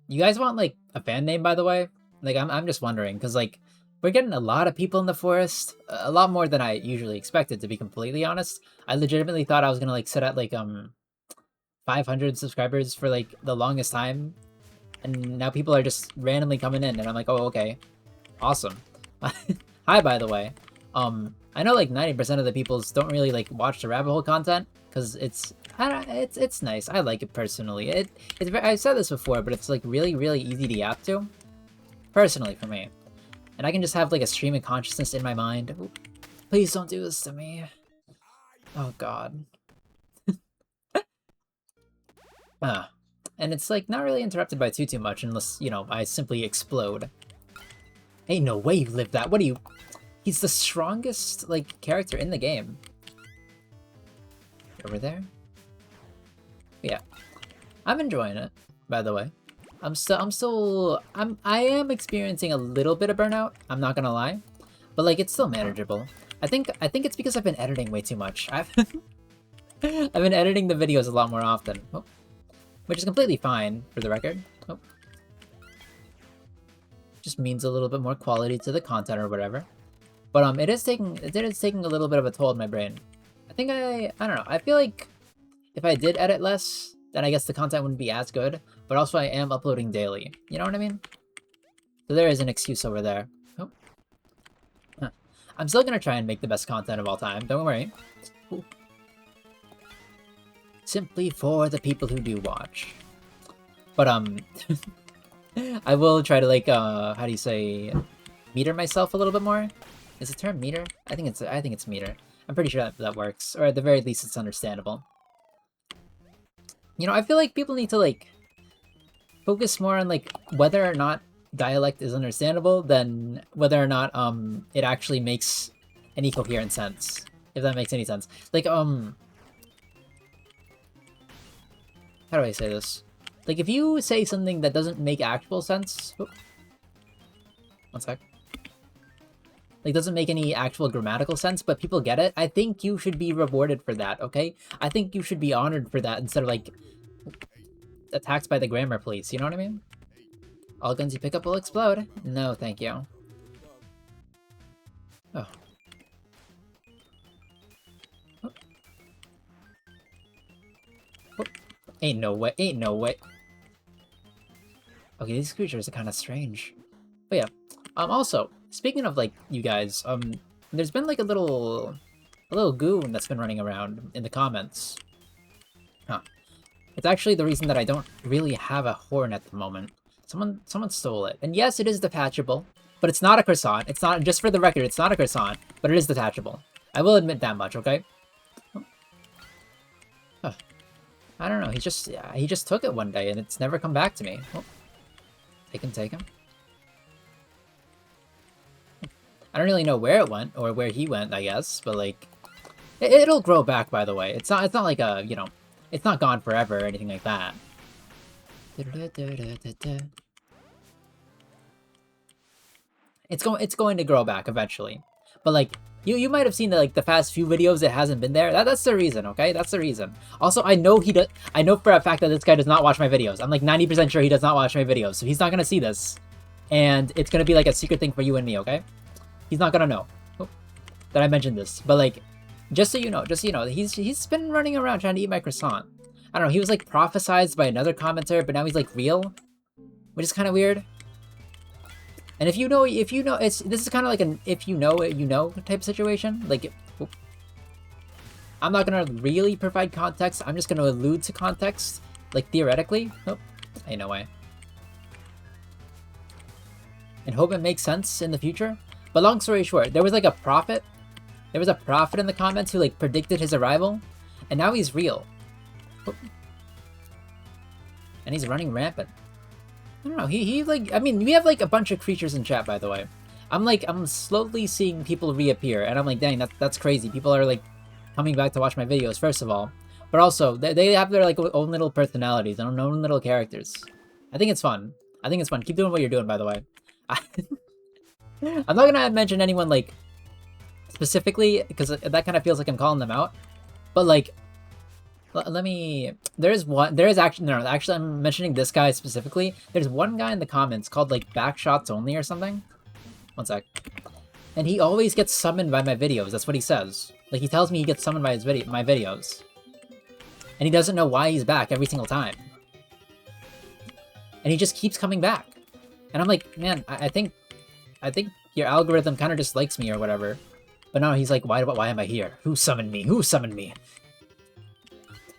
You guys want like a fan name, by the way? Like I'm just wondering because like we're getting a lot of people in the forest, a lot more than I usually expected. To be completely honest, I legitimately thought I was gonna like set at like 500 subscribers for like the longest time, and now people are just randomly coming in, and I'm like, oh okay, awesome. Hi, by the way. I know like 90% of the peoples don't really like watch the rabbit hole content because it's nice. I like it personally. I've said this before, but it's like really easy to adapt to. Personally, for me, and I can just have like a stream of consciousness in my mind. Ooh, please don't do this to me. Oh God. And it's like not really interrupted by too much unless I simply explode. Ain't no way you lived that. What are you? He's the strongest like character in the game. Over there. Yeah, I'm enjoying it. By the way, I am experiencing a little bit of burnout. I'm not gonna lie, but like it's still manageable. I think it's because I've been editing way too much. I've been editing the videos a lot more often, which is completely fine for the record. Just means a little bit more quality to the content or whatever. But it is taking a little bit of a toll on my brain. I don't know. I feel like if I did edit less, then I guess the content wouldn't be as good. But also I am uploading daily. You know what I mean? So there is an excuse over there. Oh. Huh. I'm still gonna try and make the best content of all time. Don't worry. Ooh. Simply for the people who do watch. But I will try to like how do you say, meter myself a little bit more. Is the term meter? I think it's meter. I'm pretty sure that works, or at the very least, it's understandable. I feel like people need to like focus more on like whether or not dialect is understandable than whether or not it actually makes any coherent sense. If that makes any sense. Like how do I say this? Like if you say something that doesn't make actual sense. Oh, one sec. Like doesn't make any actual grammatical sense, but people get it. I think you should be rewarded for that, okay? I think you should be honored for that instead of like attacked by the grammar police, you know what I mean? All guns you pick up will explode. No, thank you. Oh. Oh. Oh. Ain't no way, ain't no way. Okay, these creatures are kind of strange. But yeah, also, speaking of like you guys, there's been like a little goon that's been running around in the comments. Huh. It's actually the reason that I don't really have a horn at the moment. Someone stole it. And yes, it is detachable, but it's not a croissant. It's not, just for the record, it's not a croissant, but it is detachable. I will admit that much, okay? Oh. Huh. I don't know, he just took it one day and it's never come back to me. Oh. Take him. I don't really know where it went, or where he went, I guess, but like, it'll grow back, by the way. It's not like a, it's not gone forever or anything like that. It's going to grow back eventually. But like, you might have seen that like the past few videos it hasn't been there. That's the reason, okay? That's the reason. Also, I know for a fact that this guy does not watch my videos. I'm like 90% sure he does not watch my videos, so he's not gonna see this. And it's gonna be like a secret thing for you and me, okay? He's not gonna know that I mentioned this. But like, just so you know, he's been running around trying to eat my croissant. I don't know, he was like prophesized by another commenter, but now he's like real, which is kind of weird. And if you know, this is kind of like an if you know it, you know type situation. Like, I'm not gonna really provide context. I'm just gonna allude to context, like theoretically. Oh, ain't no way. And hope it makes sense in the future. But long story short, there was like a prophet. There was a prophet in the comments who like predicted his arrival, and now he's real. Oh. And he's running rampant. I don't know, he like, I mean, we have like a bunch of creatures in chat, by the way. I'm slowly seeing people reappear, and I'm like, dang, that's crazy. People are like coming back to watch my videos, first of all. But also, they have their like own little personalities and own little characters. I think it's fun. Keep doing what you're doing, by the way. I'm not gonna mention anyone like specifically, because that kind of feels like I'm calling them out. But like, Let me. There is actually no. Actually, I'm mentioning this guy specifically. There's one guy in the comments called like Backshots Only or something. One sec. And he always gets summoned by my videos. That's what he says. Like he tells me he gets summoned by my videos, and he doesn't know why he's back every single time. And he just keeps coming back. And I'm like, man, I think your algorithm kind of dislikes me or whatever. But no, he's like, why am I here? Who summoned me? Who summoned me?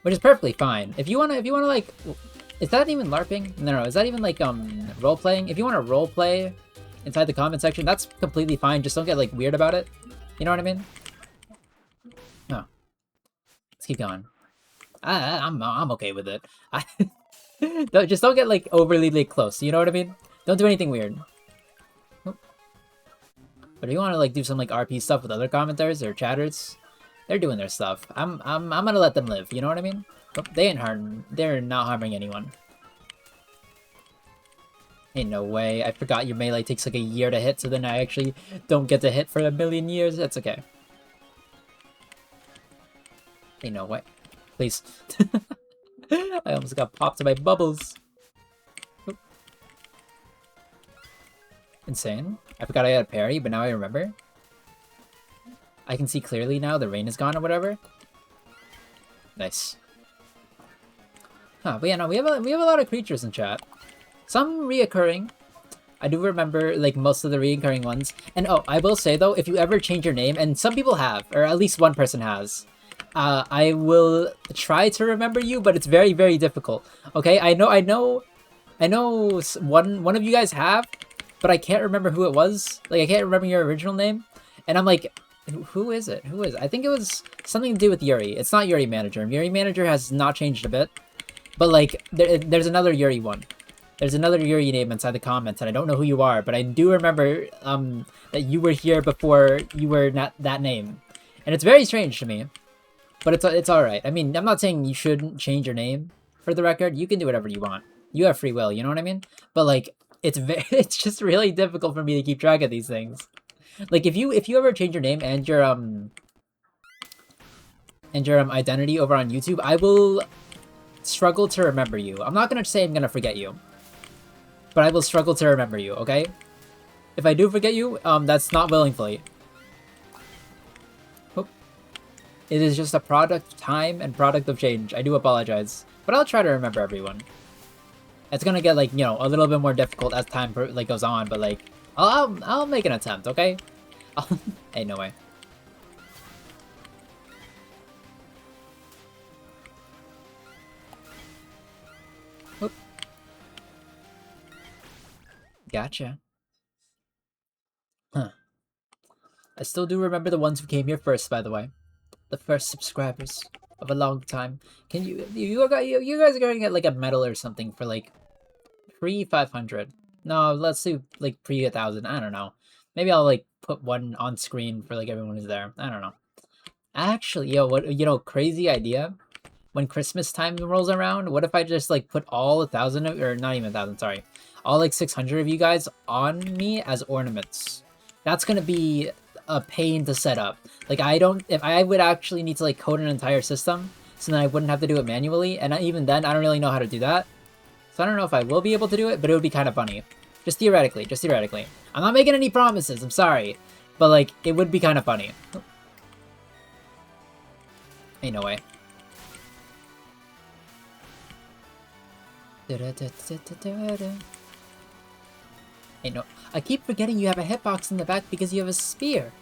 Which is perfectly fine. If you wanna like, is that even LARPing? No, is that even like role playing? If you wanna role play inside the comment section, that's completely fine. Just don't get like weird about it. You know what I mean? No. Let's keep going. I'm okay with it. Just don't get like overly like close. You know what I mean? Don't do anything weird. But if you want to like do some like RP stuff with other commenters or chatters, they're doing their stuff. I'm gonna let them live. You know what I mean? They ain't harming. They're not harming anyone. Ain't no way. I forgot your melee takes like a year to hit, so then I actually don't get to hit for a million years. That's okay. Ain't no way. Please. I almost got popped by bubbles. Oop. Insane. I forgot I had a parry, but now I remember. I can see clearly now the rain is gone or whatever. Nice. Huh, but yeah, no, we have a lot of creatures in chat. Some reoccurring. I do remember like most of the reoccurring ones. And oh, I will say though, if you ever change your name, and some people have, or at least one person has, I will try to remember you, but it's very, very difficult. Okay, I know one of you guys have, but I can't remember who it was. Like I can't remember your original name, and I'm like, who is it? Who is it? I think it was something to do with Yuri. It's not Yuri Manager. Yuri Manager has not changed a bit, but like there's another Yuri one. There's another Yuri name inside the comments, and I don't know who you are, but I do remember that you were here before you were not that name, and it's very strange to me. But it's all right. I mean, I'm not saying you shouldn't change your name. For the record, you can do whatever you want. You have free will. You know what I mean? But like, it's just really difficult for me to keep track of these things. Like, if you ever change your name and your identity over on YouTube, I will struggle to remember you. I'm not gonna say I'm gonna forget you, but I will struggle to remember you. Okay? If I do forget you, that's not willingly. It is just a product of time and product of change. I do apologize, but I'll try to remember everyone. It's gonna get like, you know, a little bit more difficult as time like goes on, but like, I'll make an attempt, okay? Hey, no way. Whoop. Gotcha. Huh. I still do remember the ones who came here first, by the way. The first subscribers of a long time. Can you guys are gonna get like a medal or something for like pre-500? No, let's do like pre-1000. I don't know. Maybe I'll like put one on screen for like everyone who's there. I don't know. Actually, crazy idea. When Christmas time rolls around, what if I just like put all 1,000 or not even 1,000? Sorry, all like 600 of you guys on me as ornaments. That's gonna be a pain to set up. Like if I would actually need to like code an entire system, so then I wouldn't have to do it manually, and even then I don't really know how to do that. So I don't know if I will be able to do it, but it would be kind of funny. Just theoretically. I'm not making any promises, I'm sorry. But like, it would be kind of funny. Ain't no way. Ain't no. I keep forgetting you have a hitbox in the back because you have a spear.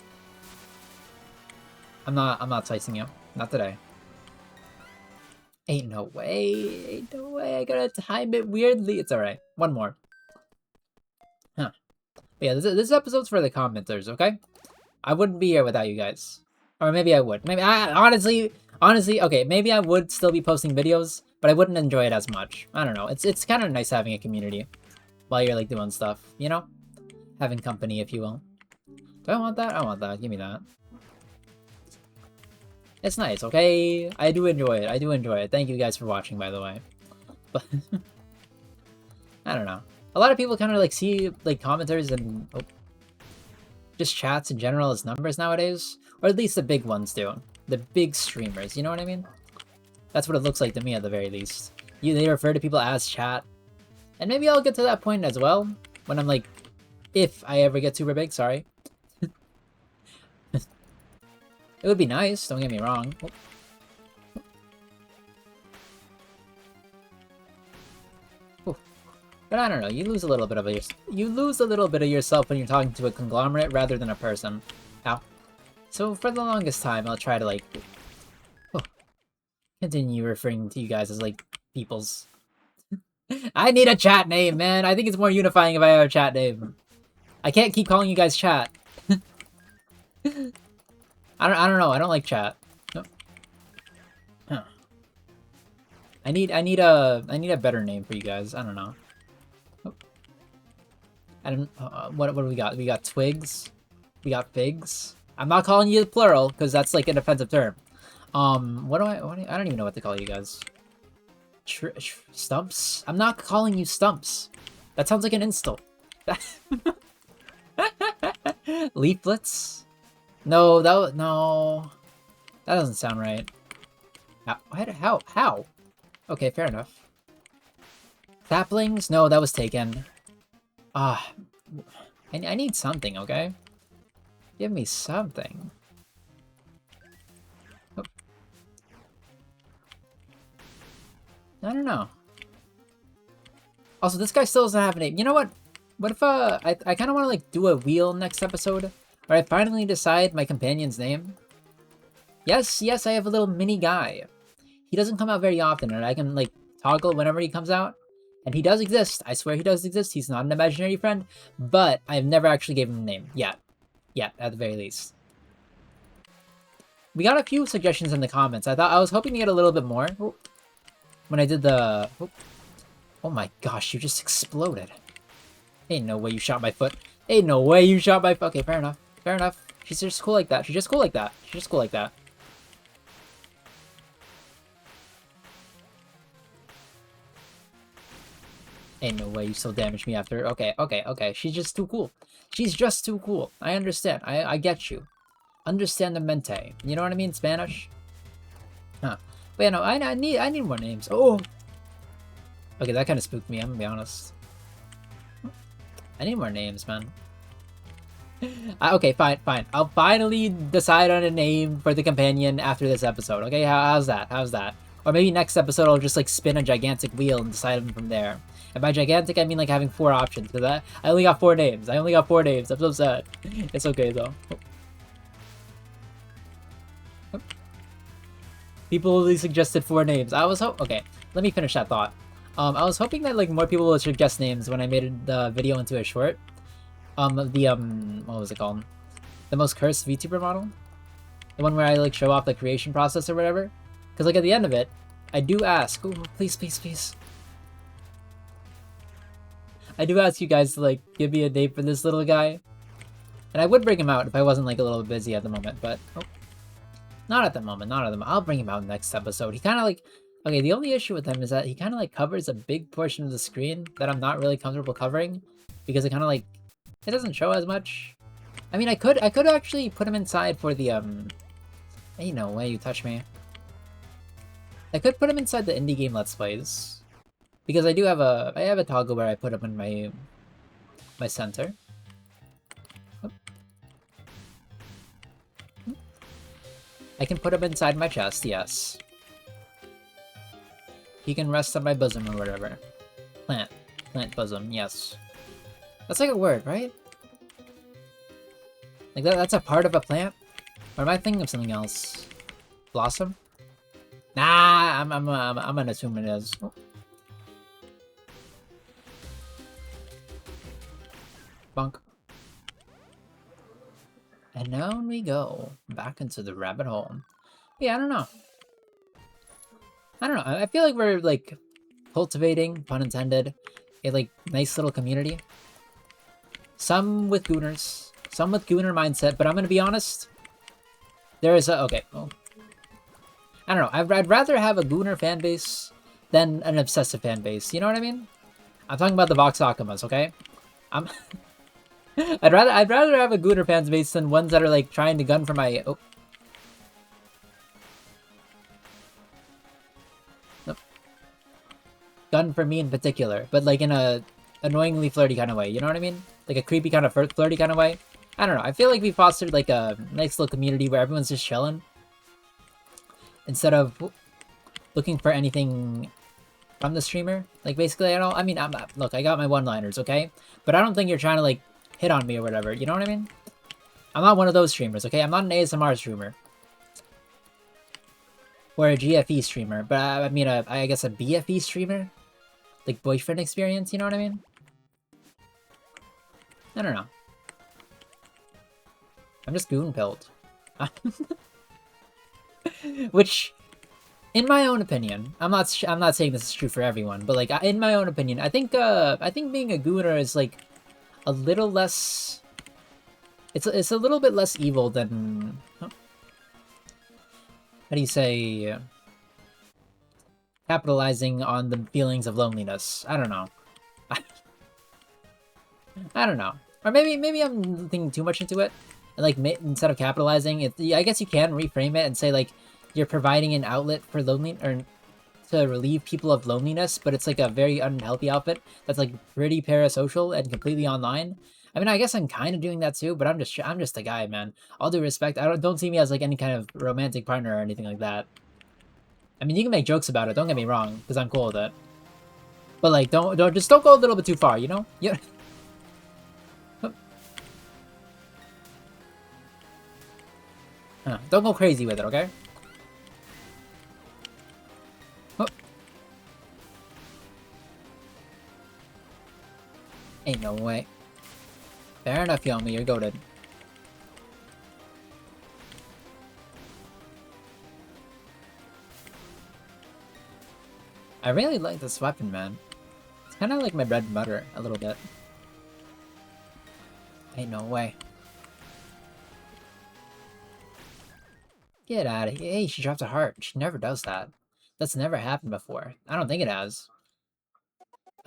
I'm not slicing you. Not today. Ain't no way. I gotta time it weirdly. It's alright. One more. Huh. But yeah, this episode's for the commenters, okay? I wouldn't be here without you guys. Or maybe I would. Maybe honestly, okay, maybe I would still be posting videos, but I wouldn't enjoy it as much. I don't know. It's kind of nice having a community while you're like doing stuff, you know? Having company, if you will. Do I want that? I want that. Give me that. It's nice, okay? I do enjoy it. Thank you guys for watching, by the way. But I don't know. A lot of people kind of like see like commenters and just chats in general as numbers nowadays, or at least the big ones do. The big streamers, you know what I mean? That's what it looks like to me at the very least. They refer to people as chat. And maybe I'll get to that point as well. When I'm like, if I ever get super big, sorry. It would be nice, don't get me wrong. But I don't know, you lose a little bit of yourself when you're talking to a conglomerate rather than a person. Ow. So for the longest time, I'll try to like continue referring to you guys as like peoples. I need a chat name, man. I think it's more unifying if I have a chat name. I can't keep calling you guys chat. I don't know. I don't like chat. No. Huh. I need a better name for you guys. I don't know. I don't. What do we got? We got twigs. We got figs. I'm not calling you the plural because that's like an offensive term. What do I don't even know what to call you guys. Stumps? I'm not calling you stumps. That sounds like an insult. Leaflets? No, no. That doesn't sound right. How? Okay, fair enough. Saplings? No, that was taken. I need something, okay? Give me something. Oh. I don't know. Also, this guy still doesn't have a name. You know what? What if, I kind of want to, like, do a wheel next episode, where I finally decide my companion's name? Yes, I have a little mini guy. He doesn't come out very often, and I can, like, toggle whenever he comes out. And he does exist. I swear he does exist. He's not an imaginary friend, but I've never actually gave him a name. Yet, at the very least. We got a few suggestions in the comments. I was hoping to get a little bit more. When I did the... Oh my gosh, you just exploded. Ain't no way you shot my foot. Ain't no way you shot my foot. Okay, fair enough. Fair enough. She's just cool like that. She's just cool like that. She's just cool like that. Ain't no way you still damaged me after. Okay. She's just too cool. She's just too cool. I understand. I get you. Understandamente. You know what I mean? Spanish? Huh. But yeah, no, I need more names. Oh! Okay, that kind of spooked me, I'm gonna be honest. I need more names, man. Okay, fine. I'll finally decide on a name for the companion after this episode, okay? How's that? Or maybe next episode I'll just, like, spin a gigantic wheel and decide them from there. And by gigantic, I mean, like, having 4 options, because I only got 4 names. I'm so sad. It's okay, though. People only suggested 4 names. Okay, let me finish that thought. I was hoping that, like, more people would suggest names when I made the video into a short. What was it called? The most cursed VTuber model? The one where I, like, show off the creation process or whatever? Because, like, at the end of it, I do ask, ooh, please. I do ask you guys to, like, give me a name for this little guy. And I would bring him out if I wasn't, like, a little bit busy at the moment, but... Oh. Not at the moment. I'll bring him out next episode. He kind of, like... Okay, the only issue with him is that he kind of, like, covers a big portion of the screen that I'm not really comfortable covering. Because it kind of, like... It doesn't show as much. I mean, I could actually put him inside for the, Ain't no way you touch me. I could put him inside the indie game Let's Plays. Because I have a toggle where I put him in my center. Oh. I can put him inside my chest, yes. He can rest on my bosom or whatever. Plant bosom, yes. That's like a word, right? Like that's a part of a plant? Or am I thinking of something else? Blossom? Nah, I'm gonna assume it is. Oh. Bunk. And down we go. Back into the rabbit hole. Yeah, I don't know. I feel like we're, like, cultivating, pun intended, a, like, nice little community. Some with gooners. Some with gooner mindset, but I'm gonna be honest. There is a... Okay. Oh. I don't know. I'd rather have a gooner fan base than an obsessive fan base. You know what I mean? I'm talking about the Vox Akumas, okay? I'd rather have a gooner fan base than ones that are, like, trying to gun for my... Oh. gun for me in particular, but like in a annoyingly flirty kind of way. You know what I mean? Like a creepy kind of flirty kind of way. I don't know. I feel like we fostered like a nice little community where everyone's just chilling instead of looking for anything from the streamer. Like basically, I mean, look, I got my one-liners, okay? But I don't think you're trying to like hit on me or whatever. You know what I mean? I'm not one of those streamers, okay? I'm not an ASMR streamer or a GFE streamer, but I mean, I guess a BFE streamer, like boyfriend experience. You know what I mean? I don't know. I'm just goon-pilled. Which, in my own opinion, I'm not saying this is true for everyone, but like in my own opinion, I think being a gooner is like a little less. It's a little bit less evil than how do you say capitalizing on the feelings of loneliness. I don't know. I don't know. Or maybe I'm thinking too much into it. And like instead of capitalizing it, I guess you can reframe it and say like you're providing an outlet for or to relieve people of loneliness, but it's like a very unhealthy outfit that's like pretty parasocial and completely online. I mean, I guess I'm kind of doing that too, but I'm just a guy, man. All due respect, don't see me as like any kind of romantic partner or anything like that. I mean, you can make jokes about it. Don't get me wrong, because I'm cool with it. But like, don't go a little bit too far, you know? Yeah. Don't go crazy with it, okay? Ain't no way. Fair enough, Yomi, you're goated. I really like this weapon, man. It's kind of like my bread and butter, a little bit. Ain't no way. Get out of here. Hey, she dropped a heart. She never does that. That's never happened before. I don't think it has.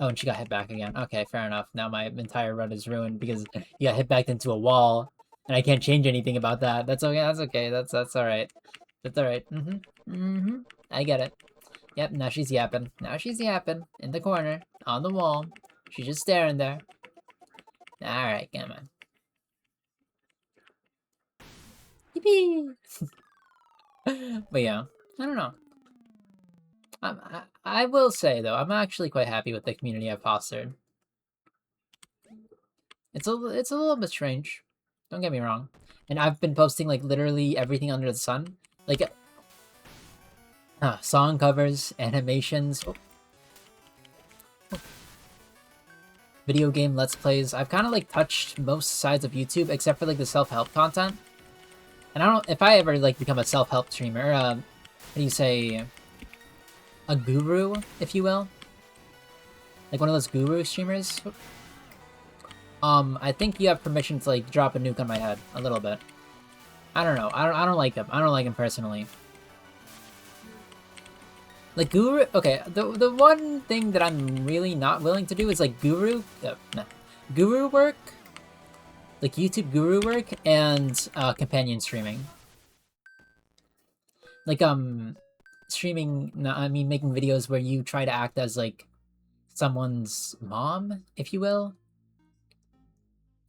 Oh, and she got hit back again. Okay, fair enough. Now my entire run is ruined because you got hit back into a wall, and I can't change anything about that. That's okay. That's okay. That's alright. That's alright. I get it. Yep. Now she's yapping. Now she's yapping in the corner on the wall. She's just staring there. All right, come on. Yippee! But yeah, I don't know. I will say though, I'm actually quite happy with the community I've fostered. It's a little bit strange. Don't get me wrong. And I've been posting like literally everything under the sun, like song covers, animations, video game let's plays. I've kind of like touched most sides of YouTube except for like the self-help content. And I don't if I ever like become a self-help streamer, what do you say? A guru, if you will, like one of those guru streamers. I think you have permission to like drop a nuke on my head a little bit. I don't know. I don't like him. I don't like him personally. Like guru. Okay, the one thing that I'm really not willing to do is like guru work, like YouTube guru work and companion streaming. Like streaming, no, I mean making videos where you try to act as like someone's mom, if you will,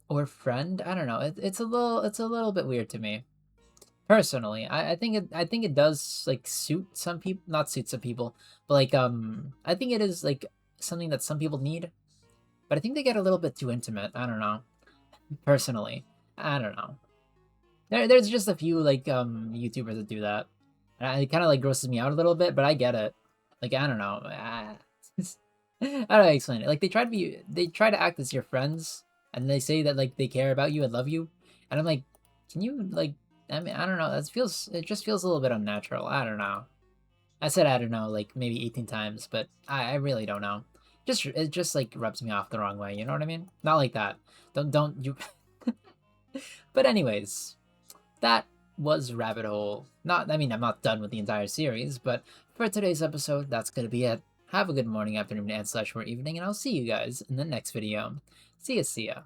or friend. I don't know. It's a little bit weird to me, personally. I think it does like suit some people, not suit some people, but like I think it is like something that some people need, but I think they get a little bit too intimate. I don't know. Personally, I don't know. There's just a few like YouTubers that do that. It kind of like grosses me out a little bit, but I get it. Like I don't know. How do I explain it? Like they try to act as your friends, and they say that like they care about you and love you, and I'm like, can you like? I mean, I don't know. It just feels a little bit unnatural. I don't know. I said I don't know like maybe 18 times, but I really don't know. It just like rubs me off the wrong way. You know what I mean? Not like that. Don't you? But anyways, that was Rabbit Hole. I mean, I'm not done with the entire series, but for today's episode, that's gonna be it. Have a good morning, afternoon, and/or evening, and I'll see you guys in the next video. See ya, see ya.